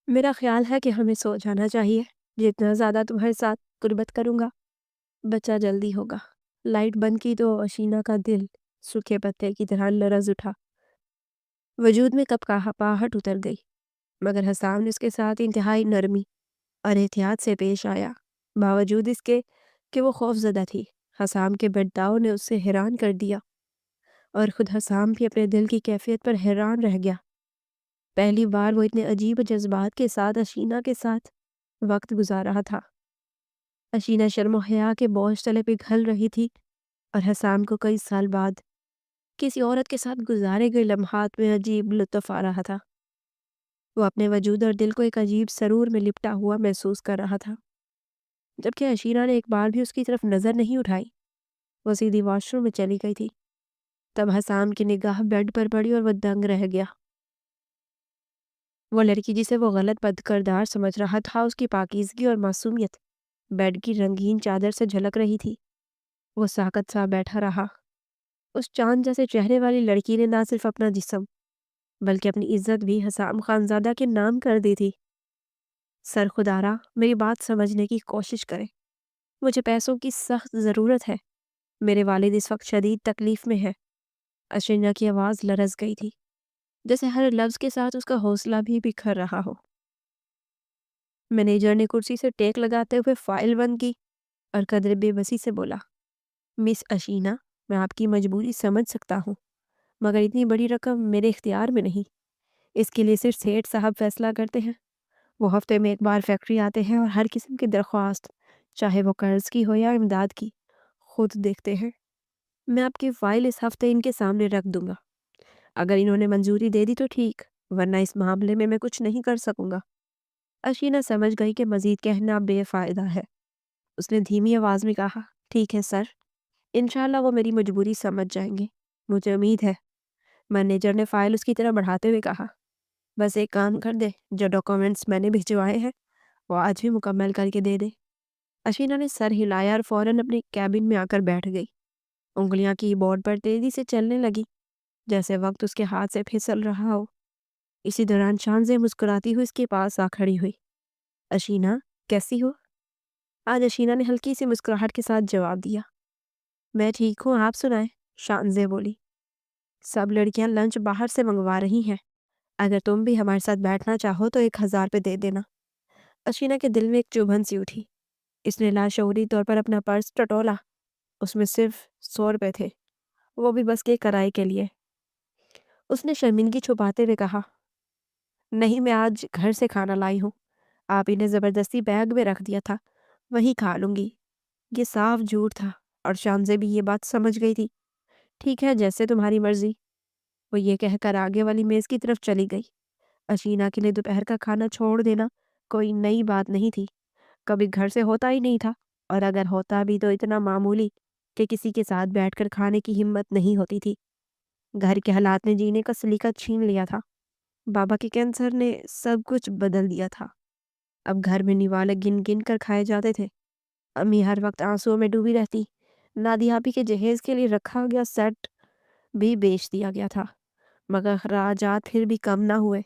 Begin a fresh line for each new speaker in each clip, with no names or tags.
میرا خیال ہے کہ ہمیں سو جانا چاہیے۔ جتنا زیادہ تمہارے ساتھ قربت کروں گا بچہ جلدی ہوگا۔ لائٹ بند کی تو اشینا کا دل سوکھے پتے کی طرح لرز اٹھا۔ وجود میں کب کہاہٹ اتر گئی، مگر حسام نے اس کے ساتھ انتہائی نرمی اور احتیاط سے پیش آیا، باوجود اس کے کہ وہ خوف زدہ تھی۔ حسام کے برتاؤ نے اسے حیران کر دیا اور خود حسام بھی اپنے دل کی کیفیت پر حیران رہ گیا۔ پہلی بار وہ اتنے عجیب جذبات کے ساتھ اشینا کے ساتھ وقت گزار رہا تھا۔ اشینا شرم و حیا کے بوجھ تلے پہ گھل رہی تھی اور حسام کو کئی سال بعد کسی عورت کے ساتھ گزارے گئے لمحات میں عجیب لطف آ رہا تھا۔ وہ اپنے وجود اور دل کو ایک عجیب سرور میں لپٹا ہوا محسوس کر رہا تھا۔ جبکہ اشینا نے ایک بار بھی اس کی طرف نظر نہیں اٹھائی، وہ سیدھی واش روم میں چلی گئی تھی۔ تب حسام کی نگاہ بیڈ پر پڑی اور وہ دنگ رہ گیا۔ وہ لڑکی جسے وہ غلط بد کردار سمجھ رہا تھا، اس کی پاکیزگی اور معصومیت بیڈ کی رنگین چادر سے جھلک رہی تھی۔ وہ ساکت سا بیٹھا رہا۔ اس چاند جیسے چہرے والی لڑکی نے نہ صرف اپنا جسم بلکہ اپنی عزت بھی حسام خانزادہ کے نام کر دی تھی۔ سر خدارا، میری بات سمجھنے کی کوشش کرے۔ مجھے پیسوں کی سخت ضرورت ہے۔ میرے والد اس وقت شدید تکلیف میں ہے۔ اشینا کی آواز لرز گئی تھی، جیسے ہر لفظ کے ساتھ اس کا حوصلہ بھی بکھر رہا ہو۔ مینیجر نے کرسی سے ٹیک لگاتے ہوئے فائل بند کی اور قدرے بے بسی سے بولا، مس اشینا، میں آپ کی مجبوری سمجھ سکتا ہوں، مگر اتنی بڑی رقم میرے اختیار میں نہیں۔ اس کے لیے صرف سیٹھ صاحب فیصلہ کرتے ہیں۔ وہ ہفتے میں ایک بار فیکٹری آتے ہیں اور ہر قسم کی درخواست، چاہے وہ قرض کی ہو یا امداد کی، خود دیکھتے ہیں۔ میں آپ کی فائل اس ہفتے ان کے سامنے رکھ دوں گا۔ اگر انہوں نے منظوری دے دی تو ٹھیک، ورنہ اس معاملے میں کچھ نہیں کر سکوں گا۔ اشینا سمجھ گئی کہ مزید کہنا بے فائدہ ہے۔ اس نے دھیمی آواز میں کہا، ٹھیک ہے سر، انشاءاللہ وہ میری مجبوری سمجھ جائیں گے، مجھے امید ہے۔ مینیجر نے فائل اس کی طرف بڑھاتے ہوئے کہا، بس ایک کام کر دے، جو ڈاکومنٹس میں نے بھجوائے ہیں وہ آج بھی مکمل کر کے دے دے۔ اشینا نے سر ہلایا اور فوراً اپنے کیبن میں آ کر بیٹھ گئی۔ انگلیاں کی بورڈ پر تیزی سے چلنے لگی، جیسے وقت اس کے ہاتھ سے پھسل رہا ہو۔ اسی دوران شانزے مسکراتی ہوئی اس کے پاس آ کھڑی ہوئی۔ اشینا، کیسی ہو؟ آج اشینا نے ہلکی سی مسکراہٹ کے ساتھ جواب دیا، میں ٹھیک ہوں، آپ سنائیں؟ شانزے بولی، سب لڑکیاں لنچ باہر سے منگوا رہی ہیں، اگر تم بھی ہمارے ساتھ بیٹھنا چاہو تو 1000 روپے دے دینا۔ اشینا کے دل میں ایک چبھن سی اٹھی۔ اس نے لاشعوری طور پر اپنا پرس ٹٹولا، اس میں صرف 100 روپے تھے، وہ بھی بس کے کرائے کے لیے۔ اس نے شرمندگی چھپاتے ہوئے کہا، نہیں، میں آج گھر سے کھانا لائی ہوں، آپ ہی نے زبردستی بیگ میں رکھ دیا تھا، وہی کھا لوں گی۔ یہ صاف جھوٹ تھا اور شانزے بھی یہ بات سمجھ گئی تھی۔ ٹھیک ہے، جیسے تمہاری مرضی، وہ یہ کہہ کر آگے والی میز کی طرف چلی گئی۔ اشینا کے لیے دوپہر کا کھانا چھوڑ دینا کوئی نئی بات نہیں تھی، کبھی گھر سے ہوتا ہی نہیں تھا، اور اگر ہوتا بھی تو اتنا معمولی کہ کسی کے ساتھ بیٹھ کر کھانے کی ہمت نہیں ہوتی تھی۔ گھر کے حالات نے جینے کا سلیقہ چھین لیا تھا۔ بابا کے کینسر نے سب کچھ بدل دیا تھا۔ اب گھر میں نوالے گن گن کر کھائے جاتے تھے۔ امی ہر وقت آنسوؤں میں ڈوبی رہتی۔ نادی آپی کے جہیز کے لیے رکھا گیا سیٹ بھی بیچ دیا گیا تھا، مگر اخراجات پھر بھی کم نہ ہوئے۔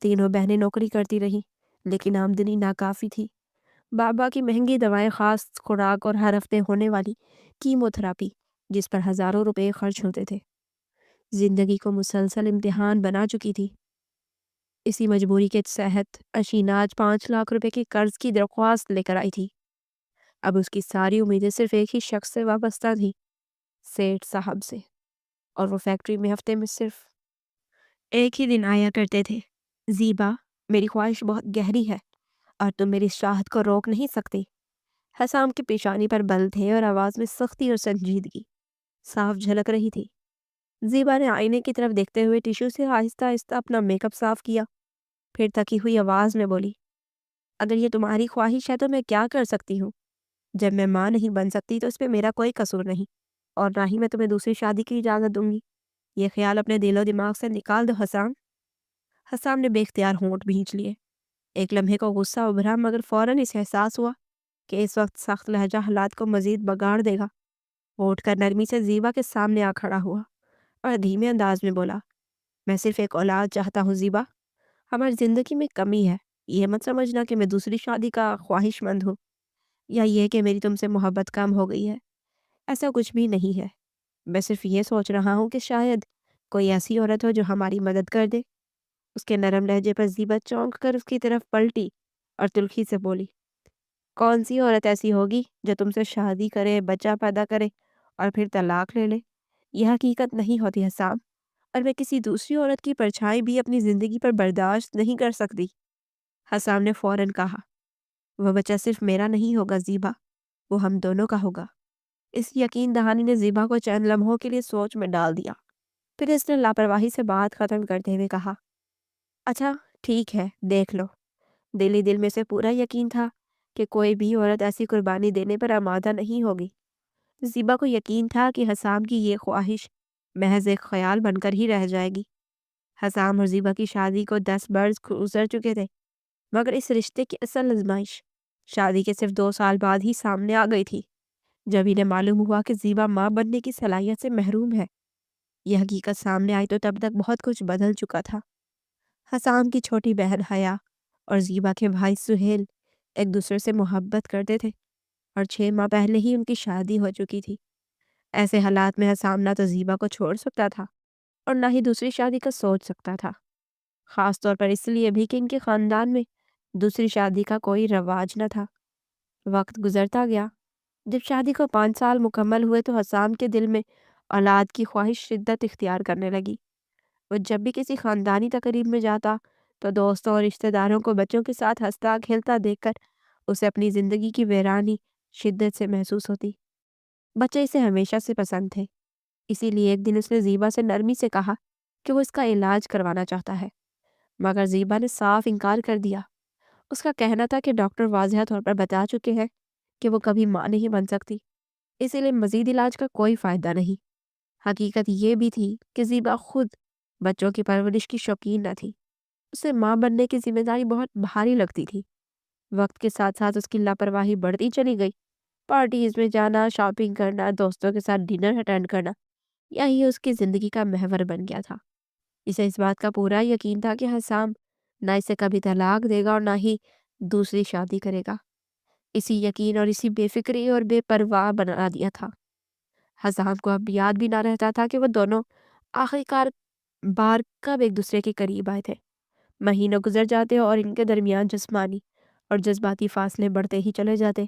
تینوں بہنیں نوکری کرتی رہی، لیکن آمدنی ناکافی تھی۔ بابا کی مہنگی دوائیں، خاص خوراک اور ہر ہفتے ہونے والی کیمو تھراپی، جس پر ہزاروں روپے خرچ ہوتے تھے، زندگی کو مسلسل امتحان بنا چکی تھی۔ اسی مجبوری کے تحت اشینا آج 5 لاکھ روپے کی قرض کی درخواست لے کر آئی تھی۔ اب اس کی ساری امیدیں صرف ایک ہی شخص سے وابستہ تھی، سیٹھ صاحب سے، اور وہ فیکٹری میں ہفتے میں صرف ایک ہی دن آیا کرتے تھے۔ زیبا، میری خواہش بہت گہری ہے اور تم میری چاہت کو روک نہیں سکتی۔ حسام کی پیشانی پر بل تھے اور آواز میں سختی اور سنجیدگی صاف جھلک رہی تھی۔ زیبا نے آئینے کی طرف دیکھتے ہوئے ٹیشو سے آہستہ آہستہ اپنا میک اپ صاف کیا، پھر تھکی ہوئی آواز میں بولی، اگر یہ تمہاری خواہش ہے تو میں کیا کر سکتی ہوں؟ جب میں ماں نہیں بن سکتی تو اس پہ میرا کوئی قصور نہیں، اور نہ ہی میں تمہیں دوسری شادی کی اجازت دوں گی۔ یہ خیال اپنے دل و دماغ سے نکال دو حسام۔ حسام نے بے اختیار ہونٹ بھینچ لیے۔ ایک لمحے کو غصہ ابھرا، مگر فوراً اسے احساس ہوا کہ اس وقت سخت لہجہ حالات کو مزید بگاڑ دے گا۔ وہ اٹھ کر نرمی سے زیبا کے سامنے آ کھڑا ہوا اور دھیمے انداز میں بولا، میں صرف ایک اولاد چاہتا ہوں زیبا، ہماری زندگی میں کمی ہے، یہ مت سمجھنا کہ میں دوسری شادی کا خواہش مند ہوں یا یہ کہ میری تم سے محبت کم ہو گئی ہے۔ ایسا کچھ بھی نہیں ہے۔ میں صرف یہ سوچ رہا ہوں کہ شاید کوئی ایسی عورت ہو جو ہماری مدد کر دے۔ اس کے نرم لہجے پر زیبا چونک کر اس کی طرف پلٹی اور تلخی سے بولی، کون سی عورت ایسی ہوگی جو تم سے شادی کرے، بچہ پیدا کرے اور پھر طلاق لے لے؟ یہ حقیقت نہیں ہوتی حسام، اور میں کسی دوسری عورت کی پرچھائی بھی اپنی زندگی پر برداشت نہیں کر سکتی۔ حسام نے فوراً کہا، وہ بچہ صرف میرا نہیں ہوگا زیبا، وہ ہم دونوں کا ہوگا۔ اس یقین دہانی نے زیبا کو چند لمحوں کے لیے سوچ میں ڈال دیا۔ پھر اس نے لاپرواہی سے بات ختم کرتے ہوئے کہا، اچھا ٹھیک ہے، دیکھ لو۔ دل ہی دل میں سے پورا یقین تھا کہ کوئی بھی عورت ایسی قربانی دینے پر آمادہ نہیں ہوگی۔ زیبا کو یقین تھا کہ حسام کی یہ خواہش محض ایک خیال بن کر ہی رہ جائے گی۔ حسام اور زیبا کی شادی کو 10 برس گزر چکے تھے، مگر اس رشتے کی اصل آزمائش شادی کے صرف 2 سال بعد ہی سامنے آ گئی تھی، جب انہیں معلوم ہوا کہ زیبا ماں بننے کی صلاحیت سے محروم ہے۔ یہ حقیقت سامنے آئی تو تب تک بہت کچھ بدل چکا تھا۔ حسام کی چھوٹی بہن حیا اور زیبا کے بھائی سہیل ایک دوسرے سے محبت کرتے تھے اور 6 ماہ پہلے ہی ان کی شادی ہو چکی تھی۔ ایسے حالات میں حسام نہ تو زیبا کو چھوڑ سکتا تھا اور نہ ہی دوسری شادی کا سوچ سکتا تھا، خاص طور پر اس لیے بھی کہ ان کے خاندان میں دوسری شادی کا کوئی رواج نہ تھا۔ وقت گزرتا گیا۔ جب شادی کو 5 سال مکمل ہوئے تو حسام کے دل میں اولاد کی خواہش شدت اختیار کرنے لگی۔ وہ جب بھی کسی خاندانی تقریب میں جاتا تو دوستوں اور رشتہ داروں کو بچوں کے ساتھ ہنستا کھیلتا دیکھ کر اسے اپنی زندگی کی ویرانی شدت سے محسوس ہوتی۔ بچے اسے ہمیشہ سے پسند تھے، اسی لیے ایک دن اس نے زیبا سے نرمی سے کہا کہ وہ اس کا علاج کروانا چاہتا ہے، مگر زیبا نے صاف انکار کر دیا۔ اس کا کہنا تھا کہ ڈاکٹر واضح طور پر بتا چکے ہیں کہ وہ کبھی ماں نہیں بن سکتی، اسی لیے مزید علاج کا کوئی فائدہ نہیں۔ حقیقت یہ بھی تھی کہ زیبا خود بچوں کی پرورش کی شوقین نہ تھی۔ اسے ماں بننے کی ذمہ داری بہت بھاری لگتی تھی۔ وقت کے ساتھ ساتھ اس کی لاپرواہی بڑھتی چلی گئی۔ پارٹیز میں جانا، شاپنگ کرنا، دوستوں کے ساتھ ڈنر اٹینڈ کرنا، یہی اس کی زندگی کا محور بن گیا تھا۔ اسے اس بات کا پورا یقین تھا کہ حسام نہ اسے کبھی طلاق دے گا اور نہ ہی دوسری شادی کرے گا۔ اسی یقین اور اسی بے فکری اور بے پرواہ بنا دیا تھا۔ حسام کو اب یاد بھی نہ رہتا تھا کہ وہ دونوں آخر بار کب ایک دوسرے کے قریب آئے تھے۔ مہینوں گزر جاتے اور ان کے درمیان جسمانی اور جذباتی فاصلے بڑھتے ہی چلے جاتے۔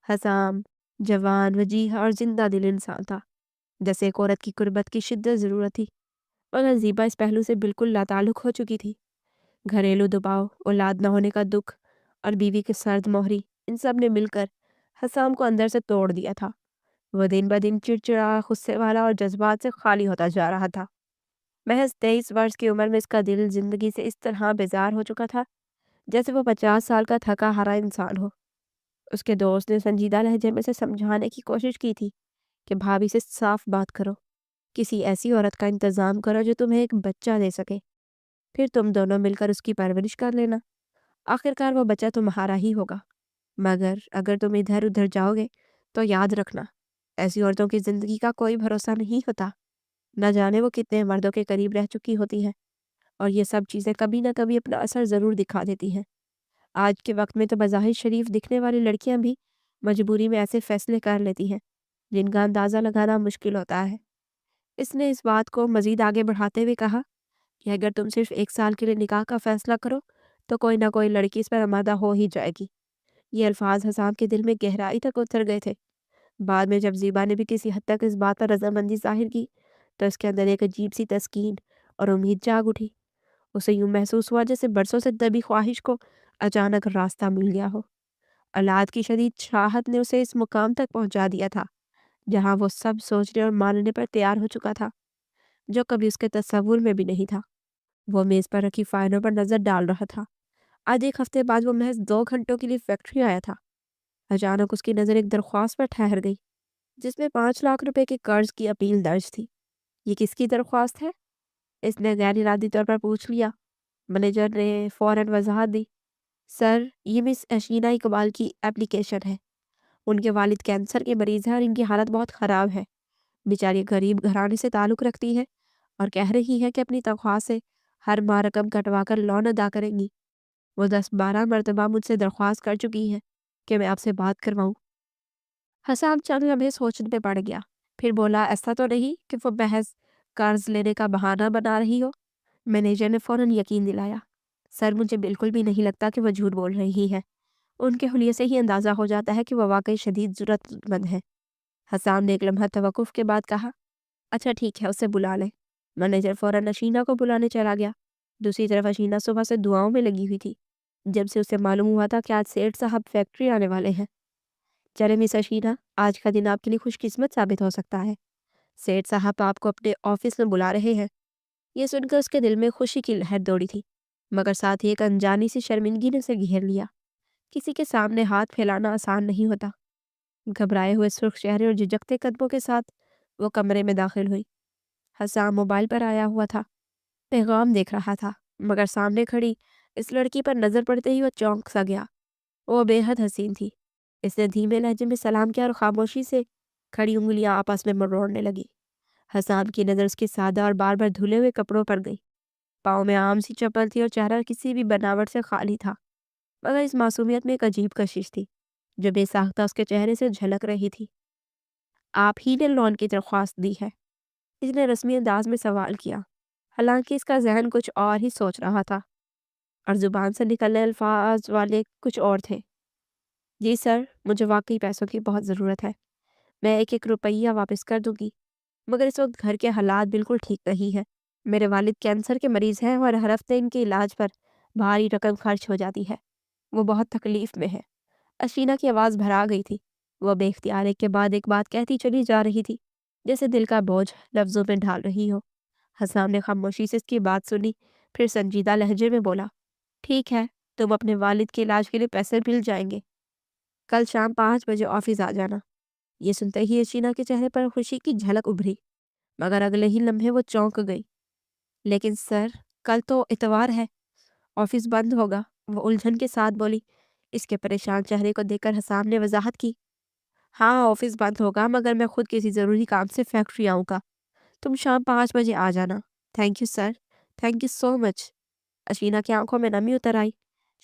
حسام جوان، وجیح اور زندہ دل انسان تھا، جیسے ایک عورت کی قربت کی شدت ضرورت تھی، مگر زیبا اس پہلو سے بالکل لاتعلق ہو چکی تھی۔ گھریلو دباؤ، اولاد نہ ہونے کا دکھ اور بیوی کی سرد مہری، ان سب نے مل کر حسام کو اندر سے توڑ دیا تھا۔ وہ دن بدن چڑچڑا، غصے والا اور جذبات سے خالی ہوتا جا رہا تھا۔ محض 23 برس کی عمر میں اس کا دل زندگی سے اس طرح بیزار ہو چکا تھا جیسے وہ 50 سال کا تھکا ہارا انسان ہو۔ اس کے دوست نے سنجیدہ لہجے میں سے سمجھانے کی کوشش کی تھی کہ بھابھی سے صاف بات کرو، کسی ایسی عورت کا انتظام کرو جو تمہیں ایک بچہ دے سکے، پھر تم دونوں مل کر اس کی پرورش کر لینا، آخرکار وہ بچہ تمہارا ہی ہوگا۔ مگر اگر تم ادھر ادھر جاؤ گے تو یاد رکھنا، ایسی عورتوں کی زندگی کا کوئی بھروسہ نہیں ہوتا، نہ جانے وہ کتنے مردوں کے قریب رہ چکی ہوتی ہیں، اور یہ سب چیزیں کبھی نہ کبھی اپنا اثر ضرور دکھا دیتی ہیں۔ آج کے وقت میں تو بظاہر شریف دکھنے والی لڑکیاں بھی مجبوری میں ایسے فیصلے کر لیتی ہیں جن کا اندازہ لگانا مشکل ہوتا ہے۔ اس نے اس بات کو مزید آگے بڑھاتے ہوئے کہا کہ اگر تم صرف 1 سال کے لیے نکاح کا فیصلہ کرو تو کوئی نہ کوئی لڑکی اس پر آمادہ ہو ہی جائے گی۔ یہ الفاظ حسام کے دل میں گہرائی تک اتر گئے تھے۔ بعد میں جب زیبا نے بھی کسی حد تک اس بات پر رضامندی ظاہر کی تو اس کے اندر ایک عجیب سی تسکین اور امید جاگ اٹھی۔ اسے یوں محسوس ہوا جیسے برسوں سے دبی خواہش کو اچانک راستہ مل گیا ہو۔ اولاد کی شدید چاہت نے اسے اس مقام تک پہنچا دیا تھا جہاں وہ سب سوچنے اور ماننے پر تیار ہو چکا تھا جو کبھی اس کے تصور میں بھی نہیں تھا۔ وہ میز پر رکھی فائلوں پر نظر ڈال رہا تھا۔ آج 1 ہفتے بعد وہ محض 2 گھنٹوں کے لیے فیکٹری آیا تھا۔ اچانک اس کی نظر ایک درخواست پر ٹھہر گئی جس میں 5 لاکھ روپے کے قرض کی اپیل درج تھی۔ یہ کس کی درخواست ہے؟ اس نے غیر ارادی طور پر پوچھ لیا۔ مینیجر نے فوراً وضاحت دی، سر یہ مس اشینا اقبال کی اپلیکیشن ہے۔ ان کے والد کینسر کے مریض ہیں اور ان کی حالت بہت خراب ہے۔ بیچاری غریب گھرانے سے تعلق رکھتی ہے اور کہہ رہی ہے کہ اپنی تنخواہ سے ہر ماہ رقم کٹوا کر لون ادا کریں گی۔ وہ 10-12 مرتبہ مجھ سے درخواست کر چکی ہے کہ میں آپ سے بات کرواؤں۔ حسام چند لمحے سوچنے پہ پڑ گیا، پھر بولا ایسا تو نہیں کہ وہ بحث قرض لینے کا بہانہ بنا رہی ہو؟ مینیجر نے فوراً یقین دلایا، سر مجھے بالکل بھی نہیں لگتا کہ وہ جھوٹ بول رہی ہے، ان کے حلیے سے ہی اندازہ ہو جاتا ہے کہ وہ واقعی شدید ضرورت مند ہے۔ حسام نے ایک لمحہ توقف کے بعد کہا، اچھا ٹھیک ہے، اسے بلا لیں۔ مینیجر فوراً اشینہ کو بلانے چلا گیا۔ دوسری طرف اشینہ صبح سے دعاؤں میں لگی ہوئی تھی، جب سے اسے معلوم ہوا تھا کہ آج سیٹھ صاحب فیکٹری آنے والے ہیں۔ چلے مس اشینہ، آج کا دن آپ کے لیے خوش قسمت ثابت ہو سکتا ہے، سیٹھ صاحب آپ کو اپنے آفس میں بلا رہے ہیں۔ یہ سن کر اس کے دل میں خوشی کی لہر دوڑی تھی، مگر ساتھ ہی ایک انجانی سی شرمندگی نے اسے گھیر لیا۔ کسی کے سامنے ہاتھ پھیلانا آسان نہیں ہوتا۔ گھبرائے ہوئے سرخ چہرے اور جھجکتے قدموں کے ساتھ وہ کمرے میں داخل ہوئی۔ حسام موبائل پر آیا ہوا تھا، پیغام دیکھ رہا تھا، مگر سامنے کھڑی اس لڑکی پر نظر پڑتے ہی وہ چونک سا گیا۔ وہ بے حد حسین تھی۔ اس نے دھیمے لہجے میں سلام کیا اور خاموشی سے کھڑی انگلیاں آپس میں مروڑنے لگی۔ حسام کی نظر اس کے سادہ اور بار بار دھلے ہوئے کپڑوں پر گئی۔ پاؤں میں عام سی چپل تھی اور چہرہ کسی بھی بناوٹ سے خالی تھا، مگر اس معصومیت میں ایک عجیب کشش تھی جو بے ساختہ اس کے چہرے سے جھلک رہی تھی۔ آپ ہی نے لون کی درخواست دی ہے؟ اس نے رسمی انداز میں سوال کیا، حالانکہ اس کا ذہن کچھ اور ہی سوچ رہا تھا اور زبان سے نکلنے الفاظ والے کچھ اور تھے۔ جی سر، مجھے واقعی پیسوں کی بہت ضرورت ہے، میں 1-1 روپیہ واپس کر دوں گی، مگر اس وقت گھر کے حالات بالکل ٹھیک نہیں ہیں۔ میرے والد کینسر کے مریض ہیں اور ہر ہفتے ان کے علاج پر بھاری رقم خرچ ہو جاتی ہے، وہ بہت تکلیف میں ہے۔ اشینہ کی آواز بھرا گئی تھی، وہ بے اختیار ایک کے بعد ایک بات کہتی چلی جا رہی تھی، جیسے دل کا بوجھ لفظوں میں ڈھال رہی ہو۔ حسام نے خاموشی سے اس کی بات سنی، پھر سنجیدہ لہجے میں بولا، ٹھیک ہے، تم اپنے والد کے علاج کے لیے پیسے مل جائیں گے، کل شام 5 بجے آفس آ جانا۔ یہ سنتے ہی اشینہ کے چہرے پر خوشی کی جھلک ابھری، مگر اگلے ہی لمحے وہ چونک گئی۔ لیکن سر، کل تو اتوار ہے، آفس بند ہوگا، وہ الجھن کے ساتھ بولی۔ اس کے پریشان چہرے کو دیکھ کر حسام نے وضاحت کی، ہاں آفس بند ہوگا، مگر میں خود کسی ضروری کام سے فیکٹری آؤں گا، تم شام 5 بجے آ جانا۔ Thank you sir, thank you so much. Ashina کی آنکھوں میں نمی اتر آئی،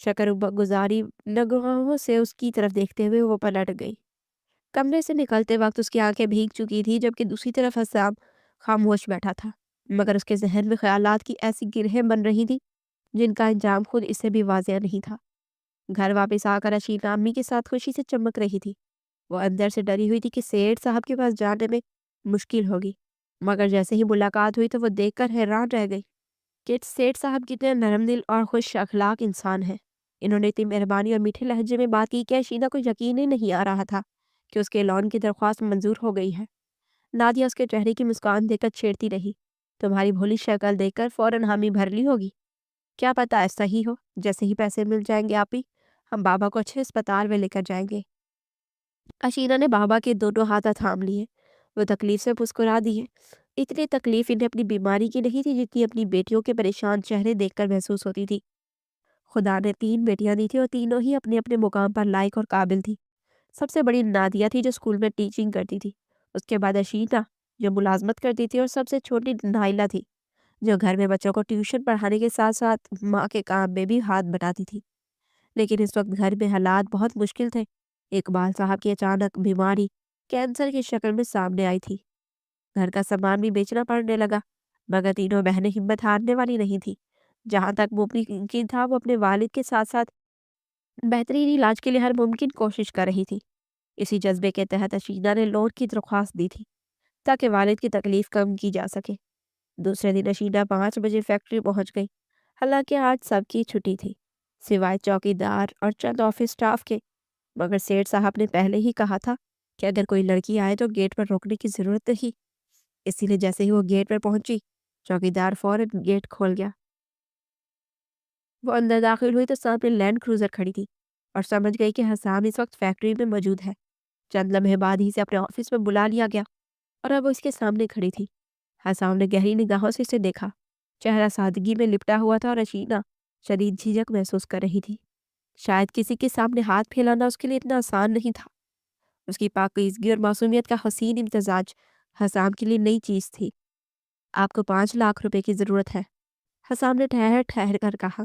شکر گزاری نگاہوں سے اس کی طرف دیکھتے ہوئے وہ پلٹ گئی۔ کمرے سے نکلتے وقت اس کی آنکھیں بھیگ چکی تھی، جبکہ دوسری طرف حسام خاموش بیٹھا تھا، مگر اس کے ذہن میں خیالات کی ایسی گرہیں بن رہی تھی جن کا انجام خود اسے بھی واضح نہیں تھا۔ گھر واپس آ کر اشینہ امی کے ساتھ خوشی سے چمک رہی تھی۔ وہ اندر سے ڈری ہوئی تھی کہ سیٹھ صاحب کے پاس جانے میں مشکل ہوگی، مگر جیسے ہی ملاقات ہوئی تو وہ دیکھ کر حیران رہ گئی کہ سیٹھ صاحب کتنے نرم دل اور خوش اخلاق انسان ہیں۔ انہوں نے اتنی مہربانی اور میٹھے لہجے میں بات کی کہ اشینہ کو یقین ہی نہیں آ رہا تھا کہ اس کے لون کی درخواست منظور ہو گئی ہے۔ نادیہ اس کے چہرے کی مسکان دیکھ کر چھیڑتی رہی، تمہاری بھولی شکل دیکھ کر فوراً حامی بھر لی ہوگی، کیا پتہ ایسا ہی ہو، جیسے ہی پیسے مل جائیں گے آپ ہی ہم بابا کو اچھے اسپتال میں لے کر جائیں گے۔ اشینہ نے بابا کے دونوں ہاتھ تھام لیے، وہ تکلیف سے مسکرا دیے۔ اتنی تکلیف انہیں اپنی بیماری کی نہیں تھی جتنی اپنی بیٹیوں کے پریشان چہرے دیکھ کر محسوس ہوتی تھی۔ خدا نے 3 بیٹیاں دی تھی اور تینوں ہی اپنے اپنے مقام پر لائق اور قابل تھی۔ سب سے بڑی نادیہ تھی جو اسکول میں ٹیچنگ کرتی تھی، اس کے بعد اشینہ جو ملازمت کرتی تھی، اور سب سے چھوٹی نائلہ تھی جو گھر میں بچوں کو ٹیوشن پڑھانے کے ساتھ ساتھ ماں کے کام میں بھی ہاتھ بٹاتی تھی۔ لیکن اس وقت گھر میں حالات بہت مشکل تھے۔ اقبال صاحب کی اچانک بیماری کینسر کی شکل میں سامنے آئی تھی، گھر کا سامان بھی بیچنا پڑنے لگا، مگر تینوں بہنیں ہمت ہارنے والی نہیں تھی۔ جہاں تک ممکن تھا وہ اپنے والد کے ساتھ ساتھ بہترین علاج کے لیے ہر ممکن کوشش کر رہی تھی۔ اسی جذبے کے تحت اشینہ نے لون کی درخواست دی تھی تاکہ والد کی تکلیف کم کی جا سکے۔ دوسرے دن اشینہ 5 بجے فیکٹری پہنچ گئی، حالانکہ آج سب کی چھٹی تھی سوائے چوکی دار اور چند آفس سٹاف کے، مگر سیٹھ صاحب نے پہلے ہی کہا تھا کہ اگر کوئی لڑکی آئے تو گیٹ پر روکنے کی ضرورت نہیں۔ اسی لیے جیسے ہی وہ گیٹ پر پہنچی، چوکی دار فوراً گیٹ کھول گیا۔ وہ اندر داخل ہوئی تو سامنے لینڈ کروزر کھڑی تھی اور سمجھ گئی کہ حسام اس وقت فیکٹری میں موجود ہے۔ چند لمحے بعد ہی سے اپنے آفس میں بلا لیا گیا اور اب وہ اس کے سامنے کھڑی تھی۔ حسام نے گہری نگاہوں سے اسے دیکھا، چہرہ سادگی میں لپٹا ہوا تھا اور اشینہ شدید جھجک محسوس کر رہی تھی۔ شاید کسی کے سامنے ہاتھ پھیلانا اس کے لیے اتنا آسان نہیں تھا۔ اس کی پاکیزگی اور معصومیت کا حسین امتزاج حسام کے لیے نئی چیز تھی۔ آپ کو 5 لاکھ روپے کی ضرورت ہے، حسام نے ٹھہر ٹھہر کر کہا۔